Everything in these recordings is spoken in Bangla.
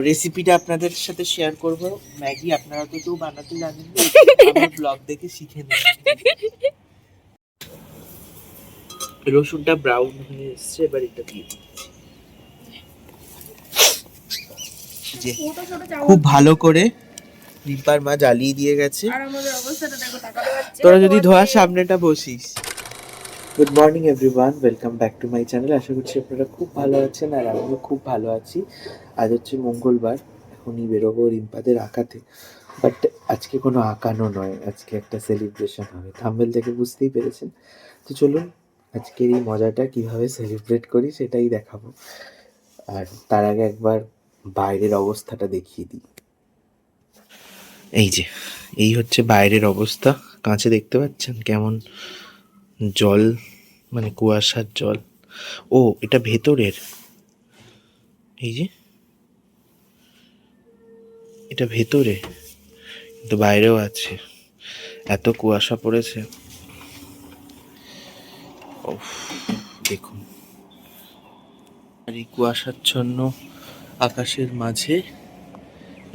রেসিপিটা আপনাদের সাথে শেয়ার করব। ম্যাগি আপনারা তো কেউ বানাতে জানেন না, আমার ব্লগ দেখে শিখে নিন। রসুনটা ব্রাউন হয়ে এসছে, এবার এটা দিয়ে দিচ্ছি। যে খুব ভালো করে রিম্পার মা জ্বালিয়ে দিয়ে গেছে। আর আমাদের অবস্থাটা দেখো, তাকাতে যাচ্ছে। তোরা যদি ধোয়ার সামনেটা বসিস। Good morning everyone, welcome back to my channel. আশা করছি আপনারা খুব ভালো আছেন আর আমিও খুব ভালো আছি। আজ হচ্ছে মঙ্গলবার, এখনই বেরোবো রিম্পাদের আঁকাতে। বাট আজকে কোনো আঁকানো নয়, আজকে একটা সেলিব্রেশন হবে। থাম্বনেল থেকে বুঝতেই পেরেছেন। তো চলুন আজকের এই মজাটা কিভাবে সেলিব্রেট করি সেটাই দেখাবো। আর তার আগে একবার বাইরের অবস্থাটা দেখিয়ে দিই। এই যে এই হচ্ছে বাইরের অবস্থা, কাঁচে দেখতে পাচ্ছেন কেমন জল, মানে কুয়াশার জল। ও এটা ভেতরের, এই যে এটা ভেতরে, কিন্তু বাইরেও আছে। এত কুয়াশা পড়েছে, উফ, দেখুন। আর এই কুয়াশাচ্ছন্ন আকাশের মাঝে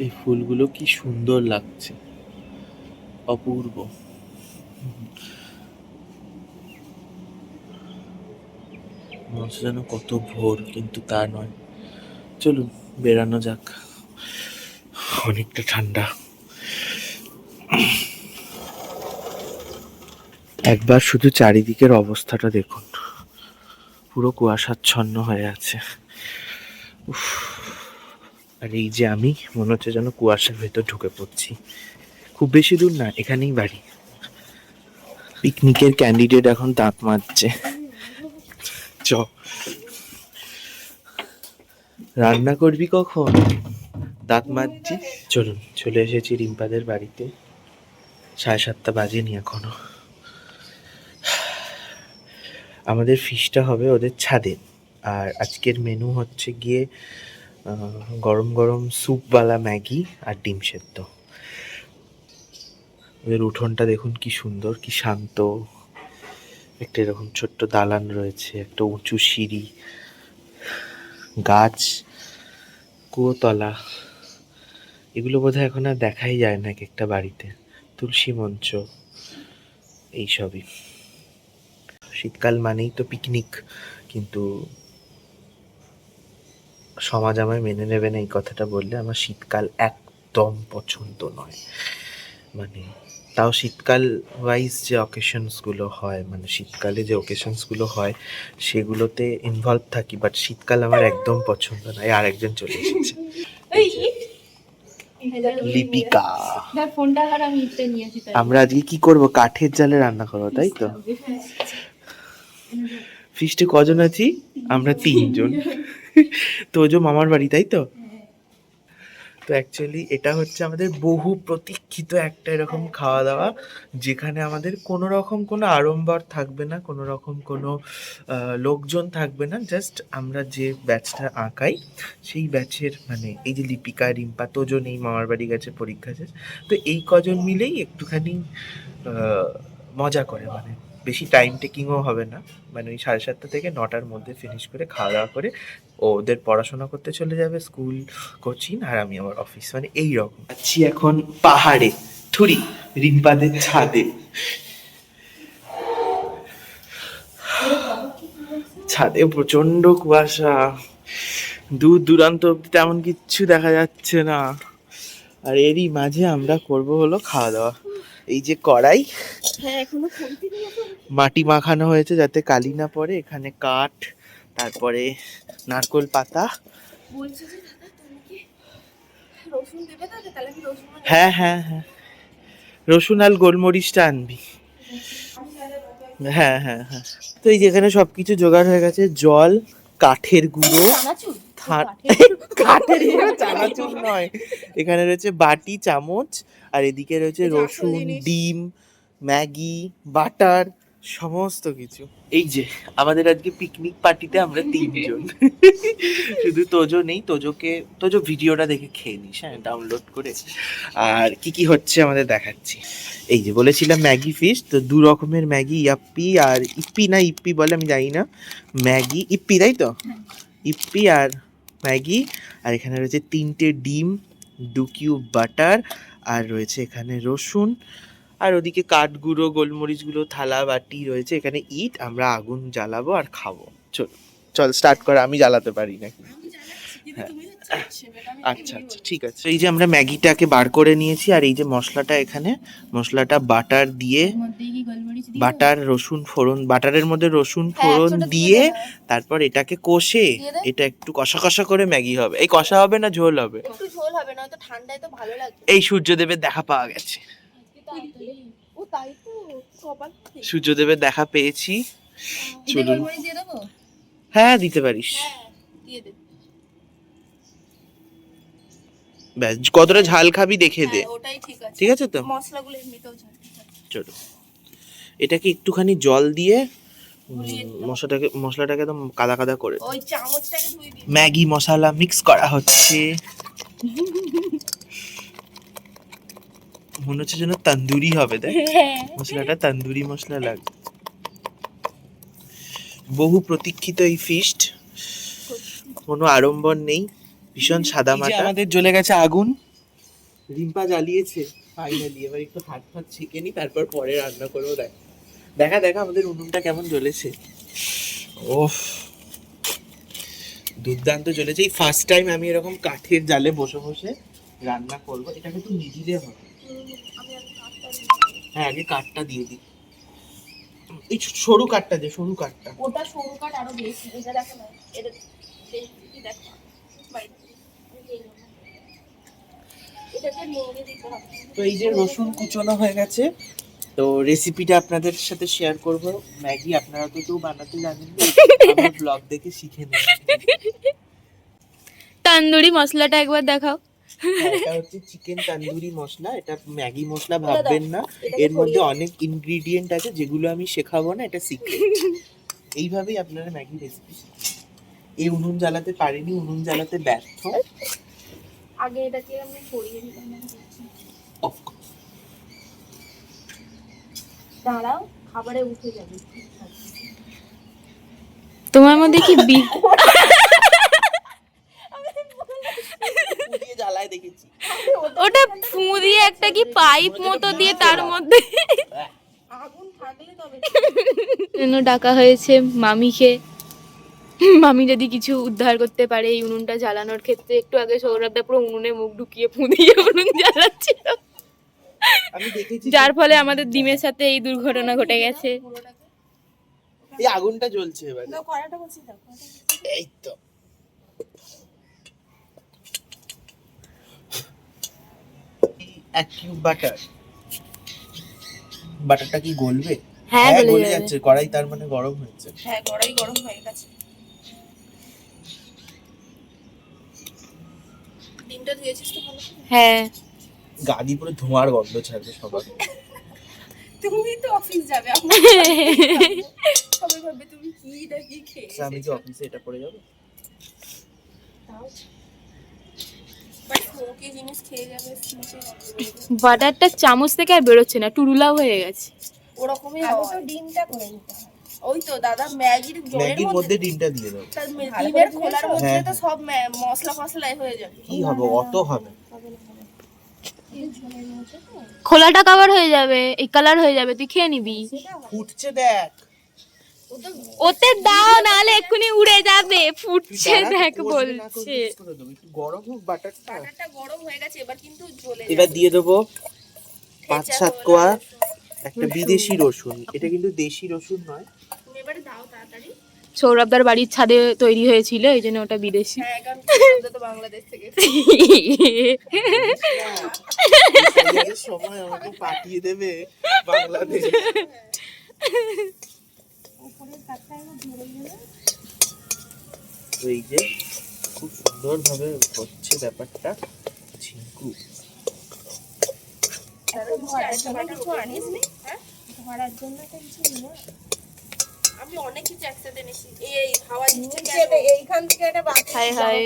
এই ফুলগুলো কি সুন্দর লাগছে, অপূর্ব। মনে হচ্ছে যেন কত ভোর, কিন্তু তা নয়। চলুন বেরানো যাক, অনেকটা ঠান্ডা। একবার শুধু চারিদিকের অবস্থাটা দেখুন, পুরো কুয়াশাচ্ছন্ন হয়ে আছে। উফ। আর এই যে আমি, মনে হচ্ছে যেন কুয়াশার ভেতর ঢুকে পড়ছি। খুব বেশি দূর না, এখানেই বাড়ি। পিকনিকের ক্যান্ডিডেট এখন দাঁত মাজছে। চ, রান্না করবি কখন? দাঁত মাজছি। চলুন, চলে এসেছি রিম্পাদের বাড়িতে। 7:30 বাজেনি এখনো। আমাদের ফিশটা হবে ওদের ছাদে। আর আজকের মেনু হচ্ছে গিয়ে গরম গরম স্যুপওয়ালা ম্যাগি আর ডিম সেদ্ধ। ওদের উঠোনটা দেখুন কি সুন্দর, কি শান্ত। একটা এরকম ছোট্ট দালান রয়েছে, একটা উঁচু সিঁড়ি, গাছ, কুয়োতলা। এগুলো বোধহয় এখন আর দেখাই যায় না এক একটা বাড়িতে। তুলসী মঞ্চ, এইসবই। শীতকাল মানেই তো পিকনিক, কিন্তু সমাজ আমায় মেনে নেবে না এই কথাটা বললে। আমার শীতকাল একদম পছন্দ নয়। মানে তাও শীতকাল ওয়াইজ যে অকেশনসগুলো হয়, মানে শীতকালে যে অকেশনসগুলো হয় সেগুলোতে ইনভলভ থাকি, বাট শীতকাল আমার একদম পছন্দ নয়। আর একজন চলে এসেছে, লিপিকা। আমরা আজকে কি করব? কাঠের জালে রান্না করবো, তাই তো? ফিস্টে কজন আছি? আমরা 3 জন। তোজো মামার বাড়ি, তাই তো? তো অ্যাকচুয়ালি এটা হচ্ছে আমাদের বহু প্রতীক্ষিত একটা এরকম খাওয়া দাওয়া, যেখানে আমাদের কোনো রকম কোনো আড়ম্বর থাকবে না, কোনো রকম কোনো লোকজন থাকবে না। জাস্ট আমরা যে ব্যাচটা আঁকাই সেই ব্যাচের, মানে এই যে লিপিকা, রিম্পা, তোজো নেই, মামার বাড়ি গেছে পরীক্ষা শেষ। তো এই কজন মিলেই একটুখানি মজা করে, মানে বেশি টাইম টেকিংও হবে না। মানে ওই 7:30 থেকে 9টার মধ্যে ফিনিশ করে খাওয়া দাওয়া করে ওদের পড়াশোনা করতে চলে যাবে, স্কুল, কোচিং, আর আমি আমার অফিস। মানে এই রকম আছি এখন পাহাড়ে, থুরি রিম্পাদের ছাদে। ছাদে প্রচন্ড কুয়াশা, দূর দূরান্ত অব্দি তেমন কিচ্ছু দেখা যাচ্ছে না। আর এরই মাঝে আমরা করব হলো খাওয়া দাওয়া। এই যে কড়াই, মাটি মাখানো হয়েছে যাতে কালি না পড়ে। এখানে কাঠ, তারপরে নারকোল পাতা। হ্যাঁ হ্যাঁ হ্যাঁ, রসুন আর গোলমরিচটা আনবি। হ্যাঁ হ্যাঁ হ্যাঁ। তো এই যেখানে সবকিছু জোগাড় হয়ে গেছে, জল, কাঠের গুঁড়ো, কাঠের গুঁড়ো, চানাচুর নয়। এখানে রয়েছে বাটি, চামচ, আর এদিকে রয়েছে রসুন, ডিম, ম্যাগি, বাটার, সমস্ত কিছু। এই যে আমাদের আজকে পিকনিক পার্টিতে আমরা 3 জন। শুধু তোজো নেই, তোজো ভিডিওটা দেখে খেয়ে নিস, হ্যাঁ, ডাউনলোড করে। আর কি কি হচ্ছে আমাদের দেখাচ্ছি। এই যে বলেছিলাম ম্যাগি ফিশ, তো 2 রকমের ম্যাগি, ইয়াপ্পি আর ইপ্পি, না ইপ্পি বলে আমি জানি না। ম্যাগি ইপ্পি, তাই তো? ইপ্পি আর ম্যাগি, আর এখানে রয়েছে 3টে ডিম, 2 কিউব বাটার, আর রয়েছে এখানে রসুন, আর ওদিকে কাঠগুঁড়ো, গোলমরিচগুলো, থালা বাটি রয়েছে। এখানে ইট, আমরা আগুন জ্বালাবো আর খাবো। চল চল স্টার্ট কর, আমি জ্বালাতে পারি নাকি? আমি জ্বালাচ্ছি, কিন্তু হ্যাঁ। তুমি হচ্ছে ছেলেটা, আমি আচ্ছা এমনি আচ্ছা বলছি। ঠিক আছে। এই যে আমরা ম্যাগিটাকে বার করে নিয়েছি, আর এই যে মশলাটা, এখানে মশলাটা বাটার দিয়ে, এর মধ্যে কি গোলমরিচ দিয়ে বাটার রসুন ফোড়ন, বাটারের মধ্যে রসুন হ্যাঁ, ফোড়ন একশোটা দিয়ে দাও। তারপর এটাকে কষে, দিয়ে দে। এটা একটু কষা কষা করে ম্যাগি হবে। এই কষা হবে না ঝোল হবে? একটু ঝোল হবে, না তো ঠান্ডায় তো ভালো লাগবে। এই সূর্যদেবের দেখা পাওয়া গেছে, ও তাই তো, কপাল। সূর্যদেবের দেখা পেয়েছি। এতে চলুন। গোলমরিচ দিয়ে দেবো? হ্যাঁ দিতে পারিস। হ্যাঁ, দিয়ে দে। ব্যাস, কতটা ঝাল খাবি দেখে দে। হ্যাঁ, ওটাই ঠিক আছে। ঠিক আছে তো? মশলাগুলো এমনিতেও ঝাল, ঠিক আছে। চলো, এটাকে একটুখানি জল দিয়ে গুলিয়ে দিতে হবে। মশলাটাকে একদম কাদা কাদা করে, ওই চামচটাকে ধুয়ে দিই। ম্যাগি মশলা মিক্স করা হচ্ছে। মনে হচ্ছে যেন তন্দুরি হবে, দেখ মশলাটা তন্দুরি মশলা লাগবে। বহু প্রতীক্ষিত এই ফিস্ট, কোনো আড়ম্বর নেই, ভীষণ সাদা মাটা। আমাদের জ্বলে গেছে আগুন, রিম্পা জ্বালিয়েছে ফাইনালি। এবার একটু হাত ফাত ছেঁকে নি, তারপর পরে রান্না করবো। দেখা দেখা আমাদের উনুনটা কেমন জ্বলেছে। ওফ, দুর্দান্ত জ্বলেছে। এই ফার্স্ট টাইম আমি এরকম কাঠের জালে বসে বসে রান্না করবো। এটাকে তো নিভিলে হবে। আমি আর কাটটা দিই। হ্যাঁ, আগে কাঠটা দিয়ে দিই। এই সরু কাঠটা দে, সরু কাঠটা। ওটা সরু কাঠ আরো বেশি, এটা দেখো না, এটা বেশি দেখো। বাইরে এটাকে লেগে দিতে হবে। তো এই যে রসুন কুচনো হয়ে গেছে, তো রেসিপিটা আপনাদের সাথে শেয়ার করব। ম্যাগি আপনারা তো কেউ বানাতে জানেন না, আমার ব্লগ দেখে শিখে নেন। তন্দুরি মশলাটা একবার দেখাও। এটা হচ্ছে চিকেন তন্দুরি মশলা, এটা ম্যাগি মশলা ভাববেন না। এর মধ্যে অনেক ইনগ্রিডিয়েন্ট আছে যেগুলো আমি শেখাবো না, এটা সিক্রেট। এইভাবেই আপনারা ম্যাগি রেসিপি শিখবেন। এই উনুন জ্বালাতে পারিনি, উনুন জ্বালাতে ব্যর্থ। আগে এটাকে আমি পরিয়ে দিলাম। অফ করো। দাঁড়াও, খাবারে উঠে যাবে। তোমার মধ্যে কি পুড়িয়ে জ্বালায় দেখেছি। ওটা ফু দিয়ে একটা কি পাইপ মতো দিয়ে তার মধ্যে আগুন থাকলে তবে জন্য ডাকা হয়েছে মামিকে। মামি যদি কিছু উদ্ধার করতে পারে এই উনুনটা জ্বালানোর ক্ষেত্রে। একটু আগে সৌরভদা পুরো উনুনে মুখ ঢুকিয়ে ফু দিয়ে উনুন জ্বালাচ্ছিল, আমি দেখেছি যার ফলে আমাদের ডিমের সাথে এই দুর্ঘটনা ঘটে গেছে। পুরোটাকে এই আগুনটা জ্বলছে এবারে। দাও, কড়াটা বসিয়ে দাও। এই তো এক কিউব বাটার। বাটারটা কি গলবে? হ্যাঁ, গলে গলে যাবে। যাচ্ছে, কড়াই তার মানে গরম হয়েছে। হ্যাঁ, কড়াই গরম হয়ে গেছে। ডিমটা ধুয়েছিস তো ভালো করে? হ্যাঁ, গাদি পুরো ধোঁয়ার গন্ধ ছাড়বে সবার। তুমি তো অফিস যাবে, সবাই ভাববে তুমি কি না কি খেয়ে আচ্ছা, আমি কি অফিসে এটা পরে যাবো? বাট স্মোকি জিনিস খেয়ে যাবে, স্মোকি বাটারটা চামচ থেকে আর বেরোচ্ছে না, টুরুলাও হয়ে গেছে। ওরকমই হয়। তো ডিমটা করে নিতে হয়। ওই তো দাদা, ম্যাগির জলের ম্যাগির মধ্যে মধ্যে ডিমটা দিয়ে দেবো। তার ডিমের খোলার মধ্যে হ্যাঁ, তো সব মশলা ফসলা হয়ে যাবে। কি হবে, অত হবে। খোলাটা কভার হয়ে যাবে, এই কালার হয়ে যাবে, তুই খেয়ে নিবি। ফুটছে দেখ। ওতে দাও, নাহলে এক্ষুনি উড়ে যাবে। ফুটছে দাঁড়া, দেখ কষবে না, বলছে। কষবে, করে দেবো। একটু গরম হোক বাটারটা। বাটারটা গরম হয়ে গেছে, এবার কিন্তু জ্বলে এবার দিয়ে দেবো যাবে। 5-7 কোয়া একটা বিদেশি রসুন। এটা কিন্তু দেশি রসুন নয়। তুমি এবারে দাও তাড়াতাড়ি। সৌরভদার বাড়ির ছাদে তৈরি হয়েছিল, এই জন্য ওটা বিদেশি। হ্যাঁ, কারণ সৌরভদা তো বাংলাদেশ থেকে। এই সময় আমাকে পাঠিয়ে দেবে বাংলাদেশ। উপরের কাঠটা একটু ধরে গেলে তো এই যে খুব সুন্দর ভাবে হচ্ছে ব্যাপারটা। ঝিঙ্কু ধরার জন্য কিছু আনিস নি? হ্যাঁ, ধরার জন্য তো কিছু নিয়ে আমি অনেক কিছু একসাথে এনেছি। এই হাওয়া দিচ্ছে কেন? এইখান থেকে একটা বাতি হায় হায়,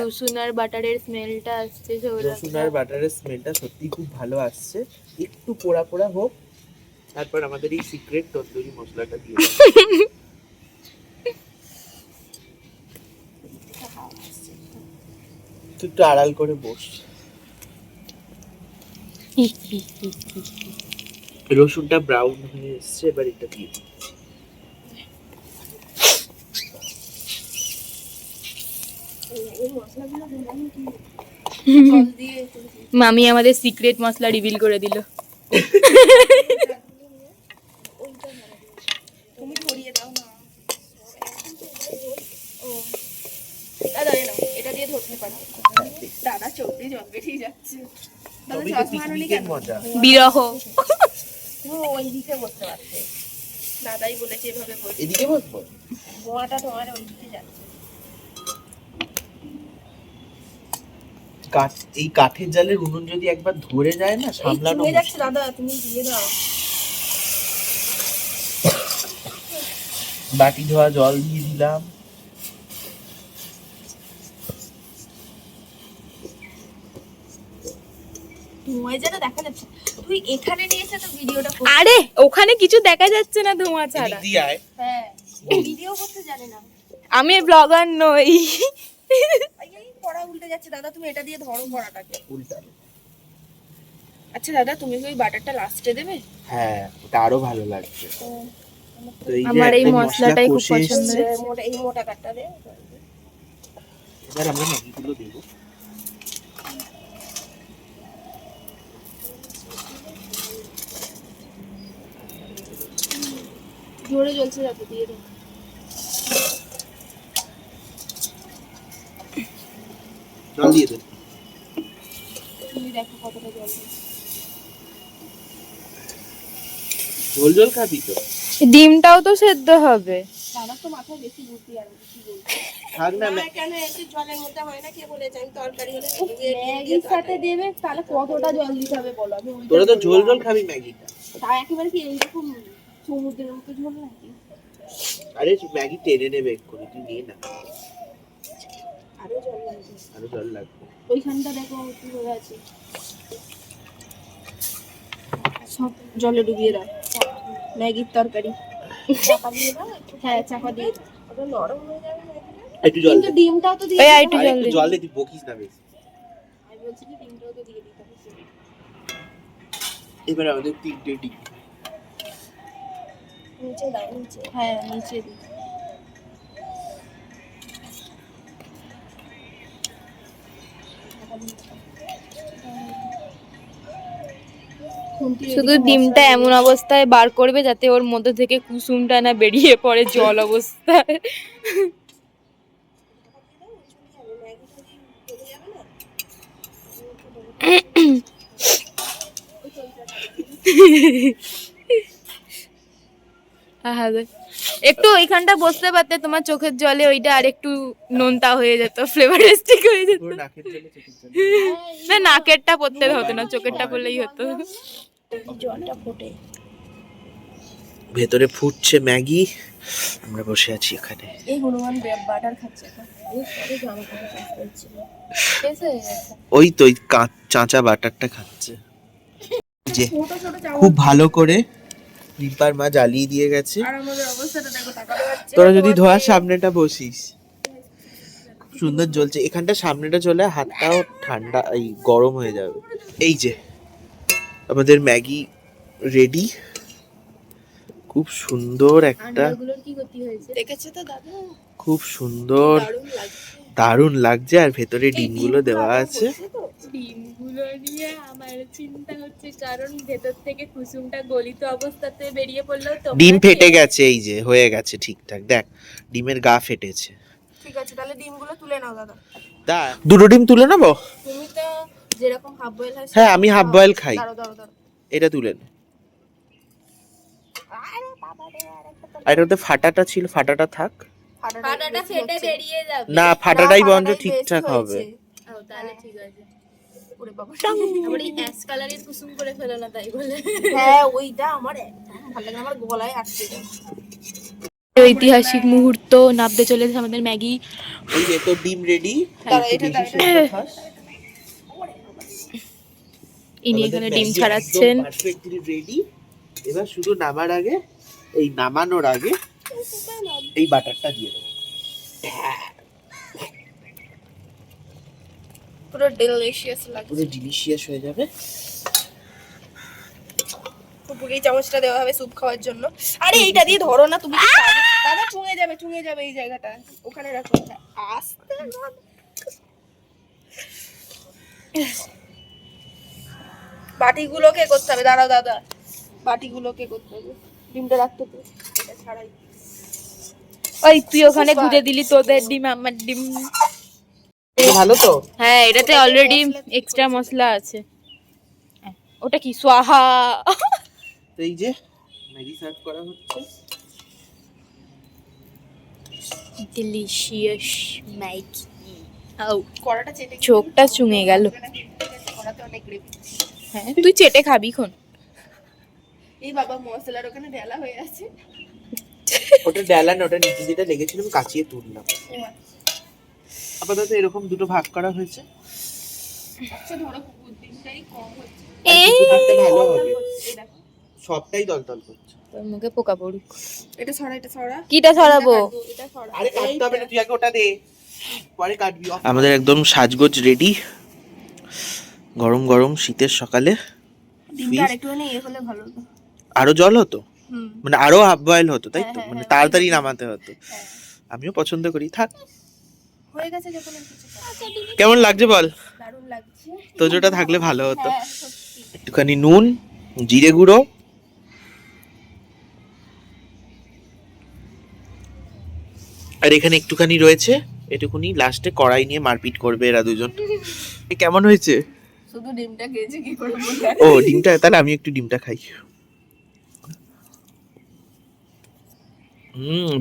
রসুন আর বাটারের স্মেলটা আসছে সৌরভ। রসুন আর বাটারের স্মেলটা সত্যি খুব ভালো আসছে। একটু পোড়া পোড়া হোক, তারপর আমাদের এই সিক্রেট তন্দুরি মশলাটা দিয়ে দেবো। তুই একটু আড়াল করে বস। রসুনটা ব্রাউন হয়ে এসছে, এবার এটা দিয়ে দিই। এই মশলাগুলো দিলাম কি জল দিয়ে মামি আমাদের সিক্রেট মশলা রিভিল করে দিল। তুমি ধরিয়ে দাও না। ও দাদা এ নাও, এটা দিয়ে ধরতে পারবে। দাদা চোখ দিয়ে জল বেরিয়ে যাচ্ছে। দাদা তবেই তো চশমা আনোনি পিকনিকের কেন? মজা। বিরহ। তুমি ওই দিকে বসতে পারতে। দাদাই বলেছে এভাবে বসতে। এদিকে বসবো? ধোঁয়াটা তোমার ওই দিকে যাচ্ছে। এই কাঠের জালের উনুন যদি একবার ধরে যায় না, সামলানো হয়ে যাচ্ছে দাদা, তুমি দিয়ে দাও। বাটি ধোয়া জল দিয়ে দিলাম। ধোঁয়ায় যেটা দেখা যাচ্ছে। তুই এখানে নিয়ে এসে তো ভিডিওটা করছিস। আরে ওখানে কিছু দেখা যাচ্ছে না ধোঁয়া ছাড়া। এদিক দিয়ে আয়। হ্যাঁ, ভিডিও করতে জানে না। আমি ব্লগার নই। এই কড়া উল্টে যাচ্ছে দাদা, তুমি এটা দিয়ে ধরো কড়াটাকে। উল্টা। আচ্ছা দাদা, তুমি কি ওই বাটারটা লাস্টে দেবে? হ্যাঁ, ওটা আরো ভালো লাগছে। তো এই যে আমার এই একটা মশলাটাই খুব কষে পছন্দ। এসছে, এই মোটা কাটটা দে। এবার আমরা ম্যাগিগুলো দেবো। জোরে জ্বলছে যাতে দিয়ে দাও। জল দিয়ে দে। তুমি দেখো কতটা জল দিয়েছে। ঝোল ঝোল খাবি তো? ডিমটাও তো সেদ্ধ হবে। দাদা তো মাথায় বেশি বুদ্ধি, আর কি বলবো। থাক না, না কেন একটু জলের মধ্যে হয় না, কে বলেছে আমি তরকারি হলে ম্যাগির সাথে দেবে, তাহলে কতটা জল দিতে হবে বলো? আমি ওইটা তোরা তো বললাম। ঝোল ঝোল খাবি ম্যাগিটা। তা একেবারে কি এইরকম সমুদ্রের মতো ঝোল নাকি? আরে ম্যাগি টেনে নেবে এক্ষুনি, তুই নিয়ে না। আরো জল লাগবে। আরো জল লাগবে। ওইখানটা দেখো কি হয়ে আছে, সব জলে ডুবিয়ে দাও ম্যাগির তরকারি। চাপা দিয়ে দাও। হ্যাঁ, চাপা দিয়ে দাও। ওটা নরম হয়ে যাবে ম্যাগিটা। একটু জল কিন্তু দে। ডিমটাও তো দিয়ে ওই দিতে আরেকটু হবে। আর জল একটু দে। জল দে, তুই বকিস না বেশি। আমি বলছি যে ডিমটাও তো দিয়ে দিতে হবে। এবার আমাদের 3টে ডিম। নিচে দাও, নিচে। হ্যাঁ, নিচে দিই। শুধু ডিমটা এমন অবস্থায় বার করবে যাতে ওর মধ্যে থেকে কুসুমটা না বেরিয়ে পড়ে জল অবস্থায়। আহারে। একটু ওইখানটা বসতে পারতে, তোমার চোখের জলে ওইটা আর একটু নোনতা হয়ে যেত, ফ্লেভারিস্টিক হয়ে যেত। পুরো নাকের জলে চোখের জলে। না, নাকেরটা পড়তে হতো না, চোখেরটা পড়লেই হতো। জলটা ফোটে। ভেতরে ফুটছে ম্যাগি, আমরা বসে আছি এখানে। এই হনুমান বাটার খাচ্ছে এখন। এই পরে জামা কাপড় চাষ করছিল। শেষ হয়ে গেছে। ওই তো ওই চাঁচা বাটারটা খাচ্ছে। যে ছোট ছোট চামচ। খুব ভালো করে রিম্পার মা জ্বালিয়ে দিয়ে গেছে। আর আমাদের অবস্থাটা দেখো, তাকাতে পারছে। তোরা যদি ধোয়ার সামনেটা বসিস, খুব সুন্দর জ্বলছে। এখানটা সামনেটা চলে, হাতটাও ঠান্ডা এই গরম হয়ে যাবে। এই যে আমাদের ম্যাগি রেডি। খুব সুন্দর একটা, আন্ডারগুলোর কি গতি হয়েছে? দেখেছো তো দাদা? খুব সুন্দর, দারুণ লাগছে। দারুণ লাগছে। আর ভেতরে ডিমগুলো দেওয়া আছে। ডিমগুলো নিয়ে আমার চিন্তা হচ্ছে, কারণ ভেতর থেকে কুসুমটা গলিত অবস্থাতে বেরিয়ে পড়লেও তো ডিম ফেটে গেছে, এই যে হয়ে গেছে ঠিকঠাক। দেখ, ডিমের গা ফেটেছে। ঠিক আছে, তাহলে ডিমগুলো তুলে নাও দাদা। তা দুটো ডিম তুলে নেবো? তুমি তো যেরকম হাফ বয়েল হয়। হ্যাঁ, আমি হাফ বয়েল খাই। দাঁড়াও দাঁড়াও দাঁড়াও। এটা তুলে নে। আরে বাবা রে, আরেকটা তো আর এটাতে ফাটাটা ছিল, ফাটাটা থাক। ফাটাটা ফেটে বেরিয়ে যাবে। না, ফাটাটাই বন্ধ ফাটাটাই ঠিকঠাক বেশি হবে। হয়েছে। ও, তাহলে ঠিক আছে। ওরে বাবা। আবার এই অ্যাশ কালারের কুসুম করে ফেলো না, তাই বলে। হ্যাঁ, ওইটা আমার একদম ভালো লাগে না, আমার গলায় আটকে যায়। ঐতিহাসিক মুহূর্ত, নাবতে চলেছে আমাদের ম্যাগি। এই যে তো ডিম রেডি। দাঁড়াও, এটা ইনি এখানে ডিম ছাড়াচ্ছেন। Perfectly ready. এবার শুধু নামার আগে, এই নামানোর আগে এই বাটারটা দিয়ে দেবো। পুরো ডেলিশিয়াস লাগছে। পুরো ডিলিশিয়াস হয়ে যাবে। পুপুকে এই চামচটা দেওয়া হবে স্যুপ খাওয়ার জন্য। আরে এইটা দিয়ে ধরো না তুমি, কি পারবে? দাদা চুঙে যাবে এই জায়গাটা, ওখানে রাখো। আস্তে না। বাটিগুলোকে করতে হবে, দাঁড়াও দাদা, বাটিগুলোকে করতে হবে। ডিমটা রাখতে তো এটা ছাড়াই। ওই তুই ওখানে গুঁজে দিলি তোদের ডিম আমার ডিম। ভালো তো? হ্যাঁ, এটাতে অলরেডি এক্সট্রা মশলা আছে। ওটা কি সোয়াহা? তো এই যে ম্যাগি সার্ভ করা হচ্ছে। Delicious Maggi. আউ, কড়াটা চেটে চোখটা চুঙে গেল। কড়াতে অনেক গ্রেভি। হ্যাঁ, তুই চেটে খাবি খন। এই বাবা মশলার ওখানে ঢেলা হয়ে আছে। ওটা ডালান, ওটা নিচে যেটা লেগেছিল আমি কাচিয়ে তুললাম। আপাতত এরকম দুটো ভাগ করা হয়েছে। আচ্ছা ধরো কুকুর ডিমটাই কম হচ্ছে। এই থাকতে ভালো হবে, এই দেখো সবটাই দলদল করছে। তোর মুখে পোকা পড়ুক। এটা ছড়া, এটা ছড়া। কিটা ছড়াবো? এটা ছড়া। আরে কাটতে হবে না, তুই আগে ওটা দে, পরে কাটবি। আমাদের একদম সাজগোজ রেডি, গরম গরম শীতের সকালে। ডিমটা আরেকটুখানি ইয়ে হলে ভালো হতো। আরো জল হতো, হুম। মানে আরো হাফ বয়েল হতো, তাই তো? হ্যাঁ, মানে হ্যাঁ, তাড়াতাড়ি নামাতে হতো। হ্যাঁ। আমিও পছন্দ করি। থাক, হয়ে গেছে যখন আর কিছু করার নেই। কেমন লাগছে বল? দারুণ লাগছে। তোজোটা থাকলে ভালো হতো। হ্যাঁ সত্যি। একটুখানি নুন, জিরে গুঁড়ো, আর এখানে একটুখানি রয়েছে, এটুকুনি লাস্টে কড়াই নিয়ে মারপিট করবে এরা দুজন। এ কেমন হয়েছে? শুধু ডিমটা খেয়েছি, কি করে বলবো? ও ডিমটা, তাহলে আমি একটু ডিমটা খাই।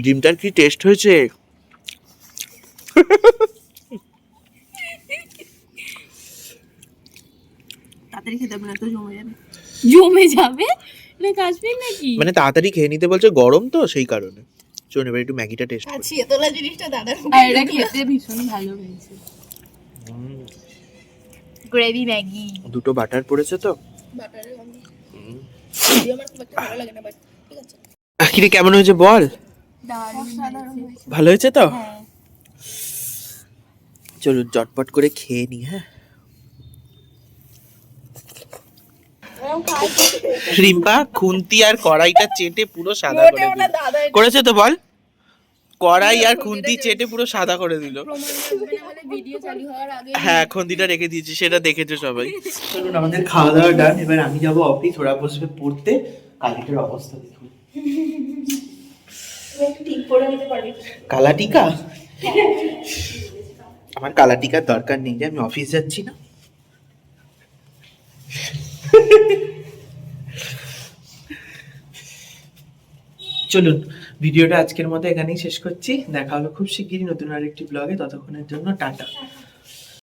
ডিমটার কি টেস্ট হয়েছে! তাড়াতাড়ি খেতে হবে না তো জমে যাবে। জমে যাবে? এটা কাশ্মীর নাকি? মানে তাড়াতাড়ি খেয়ে নিতে বলছে, গরম তো সেই কারণে। চলুন এবার একটু ম্যাগিটা টেস্ট করি। ছিয়ে তোলা জিনিসটা দাদার আর এটা খেতে ভীষণ ভালো হয়েছে। Gravy Maggi. দুটো বাটার পড়েছে তো। বাটারের গন্ধ। যদিও আমার খুব একটা ভালো লাগে না, বাট ঠিক আছে। আখিরে কেমন হয়েছে বল? অসাধারণ হয়েছে। ভালো হয়েছে তো? হ্যাঁ। চলুন চটপট করে খেয়ে নি। হ্যাঁ, রিম্পা খুন্তি আর কড়াইটা চেটে পুরো সাদা করে মোটেও দিল। না দাদা, এটা করেছে তো বল? কড়াই আর খুন্তি চেটে পুরো সাদা করে দিল। প্রমাণ করবে না হলে ভিডিও চালু হওয়ার আগে। হ্যাঁ, খুন্তিটা রেখে দিয়েছি, সেটা দেখেছো সবাই। চলুন আমাদের খাওয়া দাওয়া ডান, এবার আমি যাবো অফিস, ওরা বসবে পড়তে। কালিটার অবস্থা দেখুন। তুমি একটু ঠিক করে নিতে পারবি? কালা টিকা? আমার কালা টিকার দরকার নেই, যে আমি অফিস যাচ্ছি না। চলুন ভিডিওটা আজকের মতো এখানেই শেষ করছি। দেখা হবে খুব শিগগিরই নতুন আরেকটি ব্লগে। ততক্ষণের জন্য টাটা।